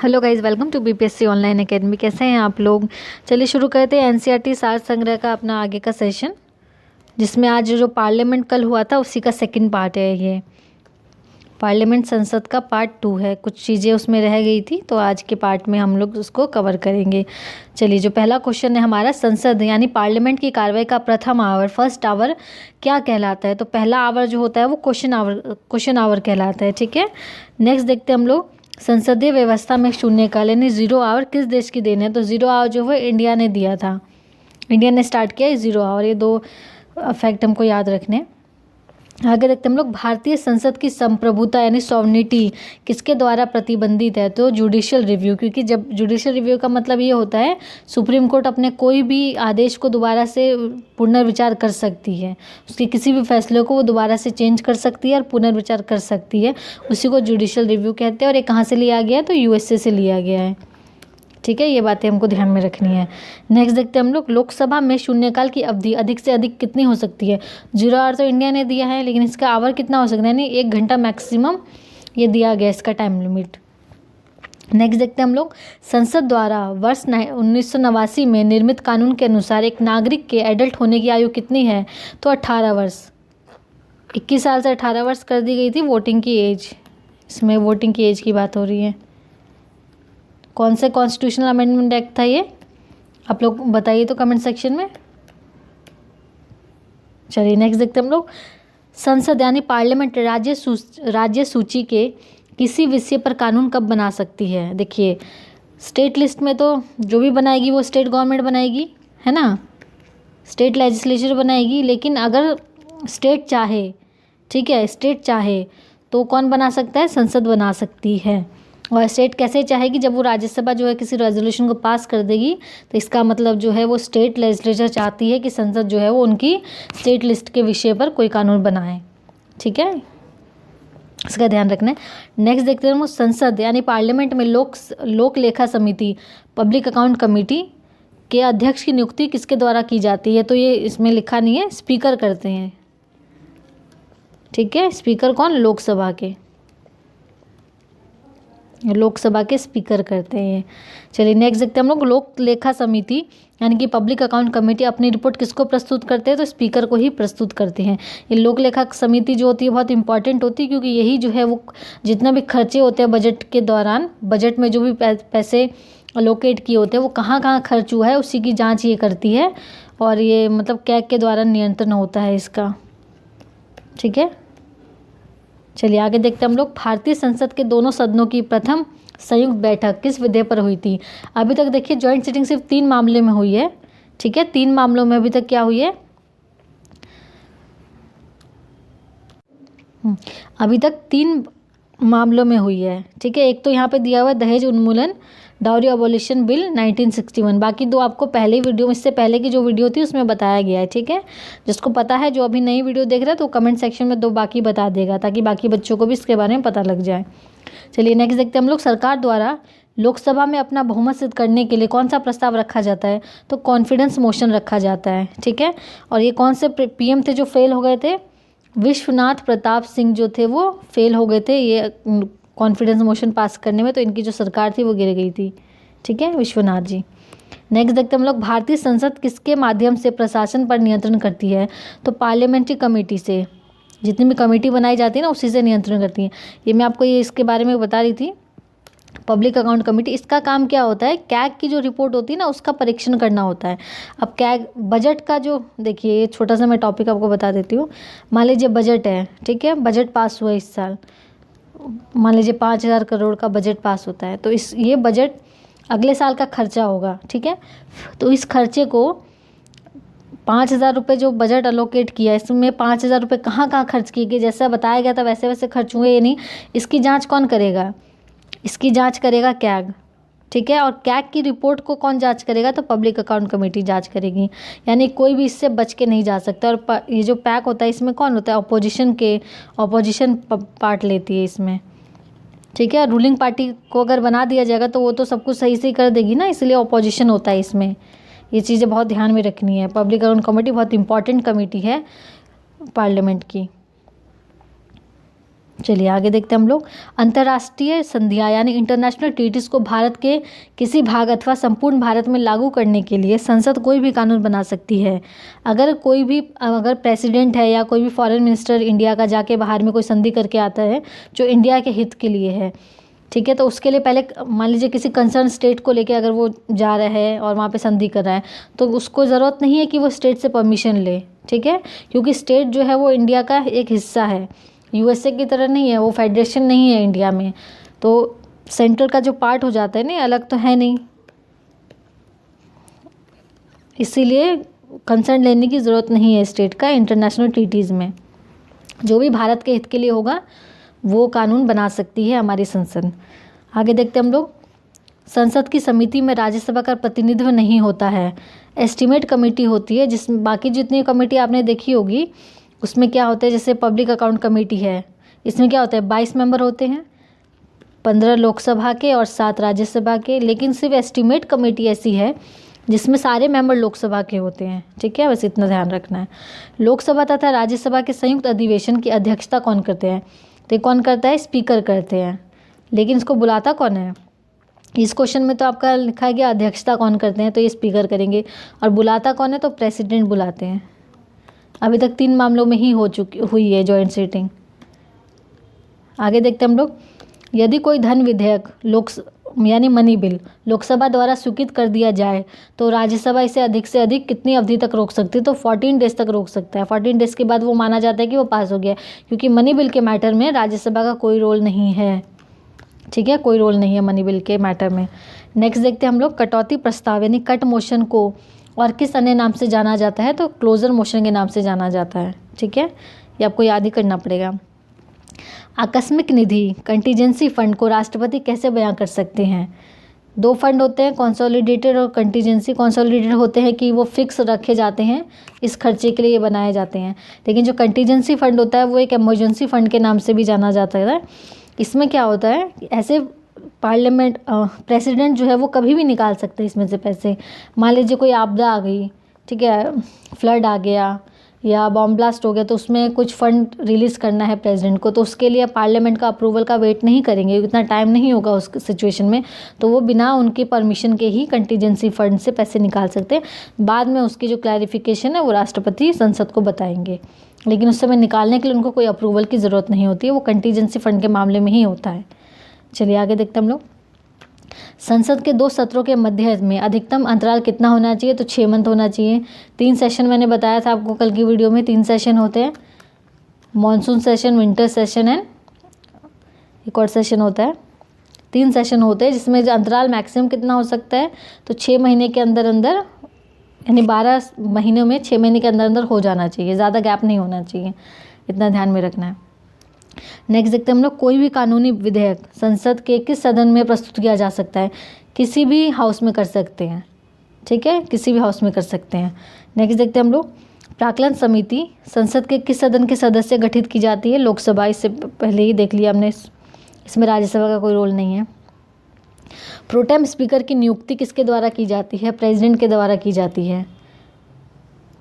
Hello guys, welcome to BPSC online academy. कैसे हैं आप लोग? चलिए शुरू करते हैं एनसीईआरटी सार संग्रह का अपना आगे का सेशन, जिसमें आज जो पार्लियामेंट कल हुआ था उसी का सेकंड पार्ट है। ये पार्लियामेंट संसद का पार्ट 2 है। कुछ चीज़ें उसमें रह गई थी तो आज के पार्ट में हम लोग उसको कवर करेंगे। चलिए, जो पहला क्वेश्चन है हमारा, संसद यानी पार्लियामेंट की कार्रवाई का प्रथम आवर, फर्स्ट आवर क्या कहलाता है? तो पहला आवर जो होता है वो क्वेश्चन आवर कहलाता है। ठीक है, नेक्स्ट देखते हैं हम लोग, संसदीय व्यवस्था में शून्यकाल यानी 0 आवर किस देश की देन है? तो 0 आवर जो है इंडिया ने दिया था, इंडिया ने स्टार्ट किया है 0 आवर। ये दो फैक्ट हमको याद रखने। आगे देखते हैं हम लोग, भारतीय संसद की संप्रभुता यानी सॉवरेनिटी किसके द्वारा प्रतिबंधित है? तो जुडिशियल रिव्यू, क्योंकि जब जुडिशियल रिव्यू का मतलब ये होता है सुप्रीम कोर्ट अपने कोई भी आदेश को दोबारा से पुनर्विचार कर सकती है, उसके किसी भी फैसले को वो दोबारा से चेंज कर सकती है और पुनर्विचार कर सकती है, उसी को जुडिशियल रिव्यू कहते हैं। और ये कहाँ से लिया गया है? तो यूएसए से लिया गया है। ठीक है, ये बातें हमको ध्यान में रखनी है। नेक्स्ट देखते हैं हम लोग, लोकसभा में शून्यकाल की अवधि अधिक से अधिक कितनी हो सकती है? 0 आवर तो इंडिया ने दिया है, लेकिन इसका आवर कितना हो सकता है? यानी 1 घंटा मैक्सिमम ये दिया गया इसका टाइम लिमिट। नेक्स्ट देखते हैं हम लोग, संसद द्वारा वर्ष 1989 में निर्मित कानून के अनुसार एक नागरिक के एडल्ट होने की आयु कितनी है? तो 18 वर्ष। 21 साल से 18 वर्ष कर दी गई थी वोटिंग की एज। इसमें वोटिंग की एज की बात हो रही है। कौन से कॉन्स्टिट्यूशनल अमेंडमेंट एक्ट था ये? आप लोग बताइए तो कमेंट सेक्शन में। चलिए नेक्स्ट देखते हैं हम लोग, संसद यानी पार्लियामेंट राज्य सूची के किसी विषय पर कानून कब बना सकती है? देखिए, स्टेट लिस्ट में तो जो भी बनाएगी वो स्टेट गवर्नमेंट बनाएगी, है ना, स्टेट लेजिस्लेचर बनाएगी। लेकिन अगर स्टेट चाहे, ठीक है, स्टेट चाहे तो कौन बना सकता है? संसद बना सकती है। और स्टेट कैसे चाहेगी? जब वो राज्यसभा जो है किसी रेजोल्यूशन को पास कर देगी, तो इसका मतलब जो है वो स्टेट लेजिस्लेचर चाहती है कि संसद जो है वो उनकी स्टेट लिस्ट के विषय पर कोई कानून बनाए। ठीक है, इसका ध्यान रखना है। नेक्स्ट देखते हैं हम, संसद यानी पार्लियामेंट में लोक लेखा समिति, पब्लिक अकाउंट कमेटी के अध्यक्ष की नियुक्ति किसके द्वारा की जाती है? तो ये इसमें लिखा नहीं है, स्पीकर करते हैं। ठीक है, स्पीकर कौन? लोकसभा के स्पीकर करते हैं। चलिए नेक्स्ट देखते हैं हम लोग, लोक लेखा समिति यानी कि पब्लिक अकाउंट कमेटी अपनी रिपोर्ट किसको प्रस्तुत करते हैं? तो स्पीकर को ही प्रस्तुत करते हैं। ये लोक लेखा समिति जो होती है बहुत इंपॉर्टेंट होती है, क्योंकि यही जो है वो जितना भी खर्चे होते हैं बजट के दौरान, बजट में जो भी पैसे अलोकेट किए होते हैं वो कहाँ कहाँ खर्च हुआ है उसी की जाँच ये करती है। और ये मतलब कैग के द्वारा नियंत्रण होता है इसका। ठीक है, चलिए आगे देखते हैं हम लोग, भारतीय संसद के दोनों सदनों की प्रथम संयुक्त बैठक किस विधेयक पर हुई थी? अभी तक देखिए जॉइंट सिटिंग सिर्फ 3 मामले में हुई है। ठीक है, 3 मामलों में अभी तक क्या हुई है? अभी तक 3 मामलों में हुई है। ठीक है, एक तो यहाँ पे दिया हुआ है दहेज उन्मूलन डाउरी अबॉलिशन बिल 1961। बाकी 2 आपको पहले वीडियो, इससे पहले की जो वीडियो थी उसमें बताया गया है। ठीक है, जिसको पता है, जो अभी नई वीडियो देख रहा है तो कमेंट सेक्शन में 2 बाकी बता देगा, ताकि बाकी बच्चों को भी इसके बारे में पता लग जाए। चलिए नेक्स्ट देखते हैं हम लोग, सरकार द्वारा लोकसभा में अपना बहुमत सिद्ध करने के लिए कौन सा प्रस्ताव रखा जाता है? तो कॉन्फिडेंस मोशन रखा जाता है। ठीक है, और ये कौन से पीएम थे जो फेल हो गए थे? विश्वनाथ प्रताप सिंह जो थे वो फेल हो गए थे ये कॉन्फिडेंस मोशन पास करने में, तो इनकी जो सरकार थी वो गिर गई थी। ठीक है, विश्वनाथ जी। नेक्स्ट देखते हैं हम लोग, भारतीय संसद किसके माध्यम से प्रशासन पर नियंत्रण करती है? तो पार्लियामेंट्री कमेटी से। जितनी भी कमेटी बनाई जाती है ना उसी से नियंत्रण करती है। ये मैं आपको ये इसके बारे में बता रही थी, पब्लिक अकाउंट कमेटी। इसका काम क्या होता है? कैग की जो रिपोर्ट होती है ना उसका परीक्षण करना होता है। अब कैग बजट का जो, देखिए ये छोटा सा मैं टॉपिक आपको बता देती हूँ। मान लीजिए बजट है, ठीक है, बजट पास हुआ इस साल, मान लीजिए 5,000 करोड़ का बजट पास होता है, तो ये बजट अगले साल का खर्चा होगा। ठीक है, तो इस खर्चे को 5,000 रुपये जो बजट अलोकेट किया, इसमें 5,000 रुपये कहाँ कहाँ खर्च किए गए, जैसा बताया गया था वैसे वैसे खर्च हुए या नहीं, इसकी जांच कौन करेगा? इसकी जांच करेगा कैग। ठीक है, और कैग की रिपोर्ट को कौन जांच करेगा? तो पब्लिक अकाउंट कमेटी जांच करेगी। यानी कोई भी इससे बच के नहीं जा सकता। और ये जो पैक होता है इसमें कौन होता है? अपोजिशन पार्ट लेती है इसमें। ठीक है, रूलिंग पार्टी को अगर बना दिया जाएगा तो वो तो सब कुछ सही से कर देगी ना, इसलिए अपोजिशन होता है इसमें। ये चीज़ें बहुत ध्यान में रखनी है। पब्लिक अकाउंट कमेटी बहुत इंपॉर्टेंट कमेटी है पार्लियामेंट की। चलिए आगे देखते हैं हम लोग। अंतर्राष्ट्रीय संधियाँ यानी इंटरनेशनल ट्रीटीज़ को भारत के किसी भाग अथवा संपूर्ण भारत में लागू करने के लिए संसद कोई भी कानून बना सकती है। अगर प्रेसिडेंट है या कोई भी फॉरेन मिनिस्टर इंडिया का जाके बाहर में कोई संधि करके आता है जो इंडिया के हित के लिए है, ठीक है, तो उसके लिए पहले मान लीजिए किसी कंसर्न स्टेट को लेके अगर वो जा रहा है और वहाँ पे संधि कर रहा है तो उसको ज़रूरत नहीं है कि वो स्टेट से परमिशन ले, ठीक है, क्योंकि स्टेट जो है वो इंडिया का एक हिस्सा है, यूएसए की तरह नहीं है, वो फेडरेशन नहीं है इंडिया में, तो सेंट्रल का जो पार्ट हो जाता है ना, अलग तो है नहीं, इसीलिए कंसर्न लेने की ज़रूरत नहीं है स्टेट का इंटरनेशनल ट्रीटीज़ में। जो भी भारत के हित के लिए होगा वो कानून बना सकती है हमारी संसद। आगे देखते हैं हम लोग। संसद की समिति में राज्यसभा का प्रतिनिधित्व नहीं होता है, एस्टीमेट कमेटी होती है, जिसमें बाकी जितनी कमेटी आपने देखी होगी उसमें क्या होता है, जैसे पब्लिक अकाउंट कमेटी है, इसमें क्या होता है 22 मेंबर होते हैं, 15 लोकसभा के और 7 राज्यसभा के। लेकिन सिर्फ एस्टीमेट कमेटी ऐसी है जिसमें सारे मेंबर लोकसभा के होते हैं, ठीक है, बस इतना ध्यान रखना है। लोकसभा तथा राज्यसभा के संयुक्त अधिवेशन की अध्यक्षता कौन करते हैं, तो कौन करता है, स्पीकर करते हैं। लेकिन इसको बुलाता कौन है, इस क्वेश्चन में तो आपका लिखा है कि अध्यक्षता कौन करते हैं, तो ये स्पीकर करेंगे, और बुलाता कौन है, तो प्रेसिडेंट बुलाते हैं। अभी तक 3 मामलों में ही हुई है जॉइंट सीटिंग। आगे देखते हैं हम लोग। यदि कोई धन विधेयक यानी मनी बिल लोकसभा द्वारा स्वीकृत कर दिया जाए तो राज्यसभा इसे अधिक से अधिक कितनी अवधि तक रोक सकती है, तो 14 डेज तक रोक सकता है। 14 डेज के बाद वो माना जाता है कि वो पास हो गया, क्योंकि मनी बिल के मैटर में राज्यसभा का कोई रोल नहीं है, ठीक है, कोई रोल नहीं है मनी बिल के मैटर में। नेक्स्ट देखते हैं हम लोग। कटौती प्रस्ताव यानी कट मोशन को और किस अन्य नाम से जाना जाता है, तो क्लोजर मोशन के नाम से जाना जाता है, ठीक है, ये आपको याद ही करना पड़ेगा। आकस्मिक निधि कंटीजेंसी फंड को राष्ट्रपति कैसे बयां कर सकते हैं। 2 फंड होते हैं, कंसोलिडेटेड और कंटीजेंसी। कंसोलिडेटेड होते हैं कि वो फिक्स रखे जाते हैं, इस खर्चे के लिए ये बनाए जाते हैं, लेकिन जो कंटीजेंसी फंड होता है वो एक इमरजेंसी फंड के नाम से भी जाना जाता है। इसमें क्या होता है, ऐसे पार्लियामेंट प्रेसिडेंट जो है वो कभी भी निकाल सकते हैं इसमें से पैसे। मान लीजिए कोई आपदा आ गई, ठीक है, फ्लड आ गया या बॉम्ब ब्लास्ट हो गया, तो उसमें कुछ फंड रिलीज़ करना है प्रेसिडेंट को, तो उसके लिए पार्लियामेंट का अप्रूवल का वेट नहीं करेंगे, इतना टाइम नहीं होगा उस सिचुएशन में, तो वो बिना उनकी परमिशन के ही कंटीजेंसी फंड से पैसे निकाल सकते हैं। बाद में उसकी जो क्लैरिफिकेशन है वो राष्ट्रपति संसद को बताएंगे, लेकिन उस समय निकालने के लिए उनको कोई अप्रूवल की ज़रूरत नहीं होती है, वो कंटीजेंसी फंड के मामले में ही होता है। चलिए आगे देखते हम लोग। संसद के 2 सत्रों के मध्य में अधिकतम अंतराल कितना होना चाहिए, तो 6 मंथ होना चाहिए। 3 सेशन मैंने बताया था आपको कल की वीडियो में, 3 सेशन होते हैं, monsoon session, winter session and एक और सेशन होता है। 3 सेशन होते हैं जिसमें जो अंतराल मैक्सिमम कितना हो सकता है, तो 6 महीने के अंदर अंदर, यानी 12 महीनों में 6 महीने के अंदर अंदर हो जाना चाहिए, ज़्यादा गैप नहीं होना चाहिए, इतना ध्यान में रखना है। नेक्स्ट देखते हैं हम लोग। कोई भी कानूनी विधेयक संसद के किस सदन में प्रस्तुत किया जा सकता है, किसी भी हाउस में कर सकते हैं, ठीक है, किसी भी हाउस में कर सकते हैं। नेक्स्ट देखते हैं हम लोग। प्राक्कलन समिति संसद के किस सदन के सदस्य गठित की जाती है, लोकसभा, इससे पहले ही देख लिया हमने, इसमें राज्यसभा का कोई रोल नहीं है। प्रोटेम स्पीकर की नियुक्ति किसके द्वारा की जाती है, प्रेसिडेंट के द्वारा की जाती है,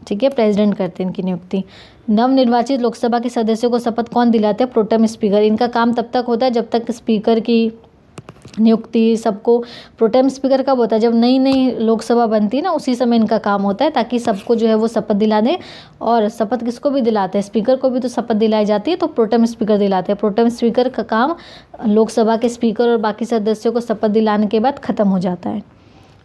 ठीक है, प्रेसिडेंट करते हैं इनकी नियुक्ति। नवनिर्वाचित लोकसभा के सदस्यों को शपथ कौन दिलाते हैं, प्रोटेम स्पीकर। इनका काम तब तक होता है जब तक स्पीकर की नियुक्ति सबको, प्रोटेम स्पीकर कब होता है, जब नई नई लोकसभा बनती है ना, उसी समय इनका काम होता है, ताकि सबको जो है वो शपथ दिला दें। और शपथ किसको भी दिलाते हैं, स्पीकर को भी तो शपथ दिलाई जाती है, तो प्रोटेम स्पीकर दिलाते हैं। प्रोटेम स्पीकर का काम लोकसभा के स्पीकर और बाकी सदस्यों को शपथ दिलाने के बाद ख़त्म हो जाता है।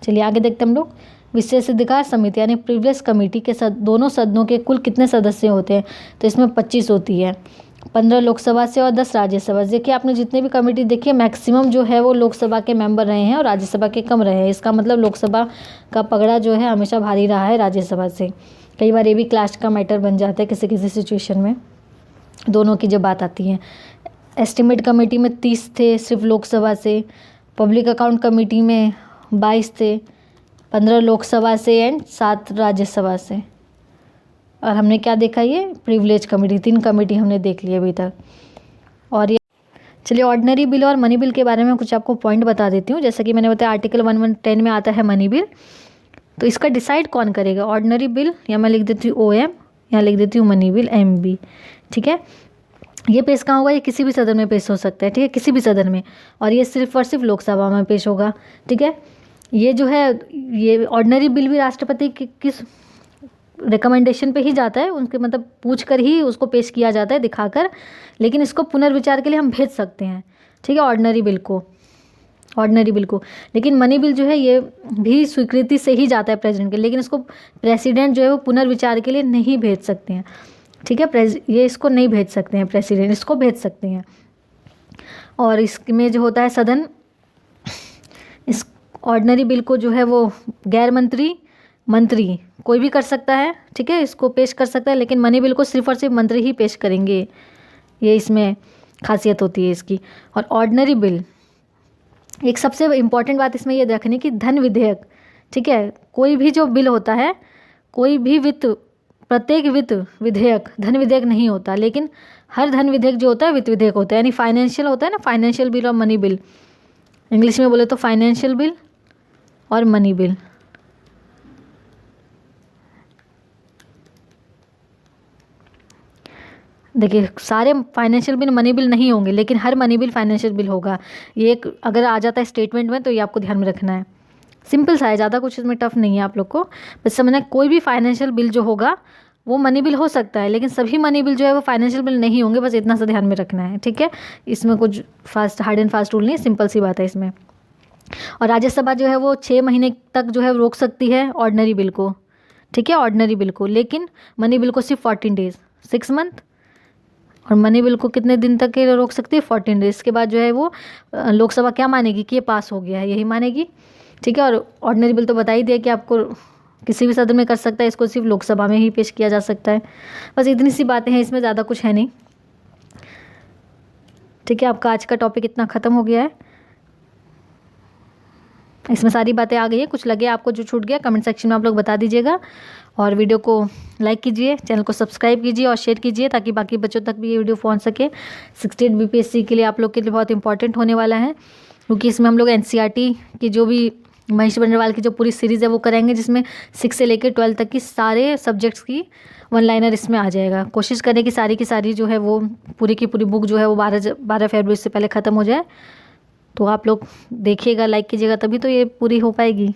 चलिए आगे देखते हैं हम लोग। विशेषाधिकार समिति यानी प्रिविलेज कमेटी के दोनों सदनों के कुल कितने सदस्य होते हैं, तो इसमें 25 होती है, 15 लोकसभा से और 10 राज्यसभा। देखिए आपने जितने भी कमेटी देखी है मैक्सिमम जो है वो लोकसभा के मेंबर रहे हैं और राज्यसभा के कम रहे हैं। इसका मतलब लोकसभा का पगड़ा जो है हमेशा भारी रहा है राज्यसभा से। कई बार ये भी क्लास का मैटर बन जाता है किसी किसी सिचुएशन में, दोनों की जब बात आती है। एस्टीमेट कमेटी में 30 थे सिर्फ लोकसभा से, पब्लिक अकाउंट कमेटी में 22 थे, 15 लोकसभा से एंड 7 राज्यसभा से। और हमने क्या देखा, ये प्रिविलेज कमेटी, 3 कमेटी हमने देख ली अभी तक। और ये चलिए ऑर्डिनरी बिल और मनी बिल के बारे में कुछ आपको पॉइंट बता देती हूँ। जैसा कि मैंने बताया आर्टिकल 110 में आता है मनी बिल, तो इसका डिसाइड कौन करेगा, ऑर्डिनरी बिल, या मैं लिख देती हूँ OM, या लिख देती हूँ मनी बिल MB, ठीक है। ये पेश कहाँ होगा? ये किसी भी सदन में पेश हो सकता है, ठीक है, किसी भी सदन में, और ये सिर्फ और सिर्फ लोकसभा में पेश होगा, ठीक है। ये जो है ये ऑर्डिनरी बिल भी राष्ट्रपति किस रिकमेंडेशन पे ही जाता है, उनके मतलब पूछ कर ही उसको पेश किया जाता है दिखाकर, लेकिन इसको पुनर्विचार के लिए हम भेज सकते हैं, ठीक है, ऑर्डिनरी बिल को। लेकिन मनी बिल जो है ये भी स्वीकृति से ही जाता है प्रेसिडेंट के, लेकिन इसको प्रेसिडेंट जो है वो पुनर्विचार के लिए नहीं भेज सकते हैं, ठीक है। ये इसको नहीं भेज सकते हैं प्रेसिडेंट, इसको भेज सकते हैं। और इसमें जो होता है सदन, इस ऑर्डिनरी बिल को जो है वो गैर मंत्री कोई भी कर सकता है, ठीक है, इसको पेश कर सकता है, लेकिन मनी बिल को सिर्फ और सिर्फ मंत्री ही पेश करेंगे, ये इसमें खासियत होती है इसकी। और ऑर्डिनरी बिल, एक सबसे इम्पॉर्टेंट बात इसमें ये रखने की, धन विधेयक, ठीक है, कोई भी जो बिल होता है, कोई भी प्रत्येक वित्त विधेयक धन विधेयक नहीं होता, लेकिन हर धन विधेयक जो होता है वित्त विधेयक होता है, यानी फाइनेंशियल होता है ना, फाइनेंशियल बिल और मनी बिल, इंग्लिश में बोले तो फाइनेंशियल बिल और मनी बिल। देखिए सारे फाइनेंशियल बिल मनी बिल नहीं होंगे, लेकिन हर मनी बिल फाइनेंशियल बिल होगा। ये एक अगर आ जाता है स्टेटमेंट में तो ये आपको ध्यान में रखना है। सिंपल सा है, ज़्यादा कुछ इसमें टफ नहीं है आप लोग को, बस समझना कोई भी फाइनेंशियल बिल जो होगा वो मनी बिल हो सकता है, लेकिन सभी मनी बिल जो है वो फाइनेंशियल बिल नहीं होंगे, बस इतना सा ध्यान में रखना है, ठीक है। इसमें कुछ हार्ड एंड फास्ट रूल नहीं है, सिंपल सी बात है इसमें। और राज्यसभा जो है वो 6 महीने तक जो है रोक सकती है ऑर्डिनरी बिल को, ठीक है, ऑर्डिनरी बिल को, लेकिन मनी बिल को सिर्फ 14 डेज, 6 मंथ। और मनी बिल को कितने दिन तक के लिए रोक सकती है? 14 डेज। के बाद जो है वो लोकसभा क्या मानेगी कि ये पास हो गया है, यही मानेगी, ठीक है। और ऑर्डिनरी बिल तो बता ही दिया कि आपको किसी भी सदन में कर सकता है, इसको सिर्फ लोकसभा में ही पेश किया जा सकता है। बस इतनी सी बातें हैं, इसमें ज़्यादा कुछ है नहीं, ठीक है। आपका आज का टॉपिक इतना ख़त्म हो गया है, इसमें सारी बातें आ गई है। कुछ लगे आपको जो छूट गया कमेंट सेक्शन में आप लोग बता दीजिएगा, और वीडियो को लाइक कीजिए, चैनल को सब्सक्राइब कीजिए और शेयर कीजिए, ताकि बाकी बच्चों तक भी ये वीडियो पहुंच सके। 68 BPSC के लिए आप लोग के लिए बहुत इंपॉर्टेंट होने वाला है, क्योंकि इसमें हम लोग NCERT की जो भी महेश बंडरवाल की जो पूरी सीरीज़ है वो करेंगे, जिसमें 6 से लेकर 12 तक की सारे सब्जेक्ट्स की 1 लाइनर इसमें आ जाएगा। कोशिश करें कि सारी की सारी जो है वो पूरी की पूरी बुक जो है वो 12 फरवरी से पहले ख़त्म हो जाए। तो आप लोग देखिएगा, लाइक कीजिएगा, तभी तो ये पूरी हो पाएगी।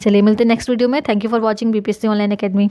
चलिए मिलते हैं नेक्स्ट वीडियो में। Thank you for watching BPSC online academy.